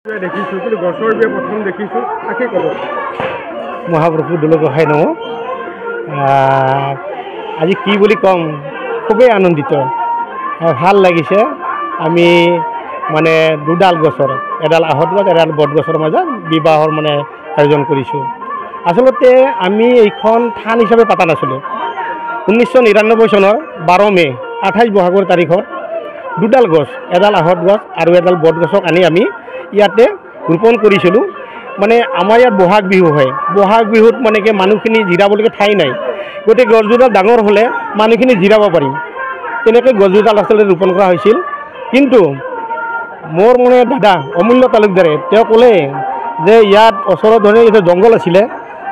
দেখিছোঁ কিন্তু গছৰ বিয়া প্ৰথম দেখিছোঁ তাকে ক'ব। মহাপ্ৰভু দৌলগোহাঁই নম। আজি কি বুলি ক'ম, খুবেই আনন্দিত, ভাল লাগিছে। আমি মানে দুডাল গছৰ, এডাল আহঁত গছ এডাল বট গছৰ মাজত বিবাহৰ মানে আয়োজন কৰিছোঁ। আচলতে আমি এইখন থান হিচাপে পতা নাছিলোঁ। 1999 চনৰ 12 মে 28 বহাগৰ তাৰিখত দুডাল গছ, এডাল আহঁত গছ আৰু এডাল বট গছক আনি আমি ইয়াতে ৰোপণ কৰিছিলোঁ। মানে আমাৰ ইয়াত বহাগ বিহু হয়, বহাগ বিহুত মানে কি মানুহখিনি জিৰাবলৈকে ঠাই নাই, গতিকে গছজোপা ডাঙৰ হ'লে মানুহখিনি জিৰাব পাৰিম, তেনেকৈ গছজোপা আচলতে ৰোপণ কৰা হৈছিল। কিন্তু মোৰ মানে দাদা অমূল্য তালুকদাৰে তেওঁ ক'লে যে ইয়াত ওচৰত ধৰি জংঘল আছিলে,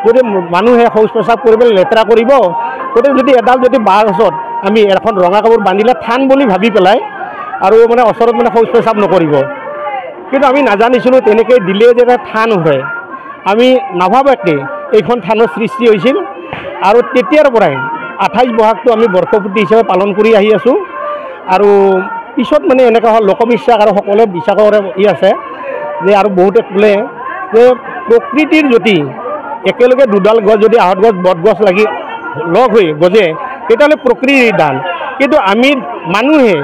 যদি মানুহে শৌচ প্ৰস্ৰাৱ কৰিবলৈ লেতেৰা কৰিব, গতিকে যদি এডাল যদি বাঁহ গছত আমি এখন ৰঙা কাপোৰ বান্ধিলে থান বুলি ভাবি পেলাই আৰু মানে ওচৰত মানে শৌচ প্ৰস্ৰাৱ নকৰিব। কিন্তু আমি নাজানিছিলোঁ তেনেকৈ দিলে যে এটা থান হয়, আমি নাভাবাকৈ এইখন থানৰ সৃষ্টি হৈছিল। আৰু তেতিয়াৰ পৰাই 28 বহাগটো আমি বৰ্ষপূৰ্তি হিচাপে পালন কৰি আহি আছোঁ। আৰু পিছত মানে এনেকুৱা হ'ল লোকবিশ্বাস আৰু সকলোৱে বিশ্বাস কৰে আছে যে, আৰু বহুতে ক'লে যে প্ৰকৃতিৰ যদি একেলগে দুডাল গছ যদি আহঁত গছ বট গছ লাগি লগ হৈ গজে তেতিয়াহ'লে প্ৰকৃতিৰ দান। কিন্তু আমি মানুহে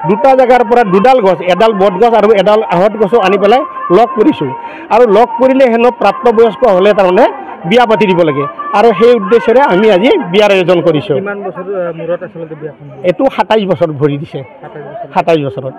দুটা জেগাৰ পৰা দুডাল গছ, এডাল বট গছ আৰু এডাল আহঁত গছো আনি পেলাই লগ কৰিছোঁ। আৰু লগ কৰিলে হেনো প্ৰাপ্তবয়স্ক হ'লে তাৰমানে বিয়া পাতি দিব লাগে, আৰু সেই উদ্দেশ্যেৰে আমি আজি বিয়াৰ আয়োজন কৰিছোঁ। কিমান বছৰ মূৰত আচলতে বিয়াখন? এইটো 27 বছৰত ভৰি দিছে, 27 বছৰত।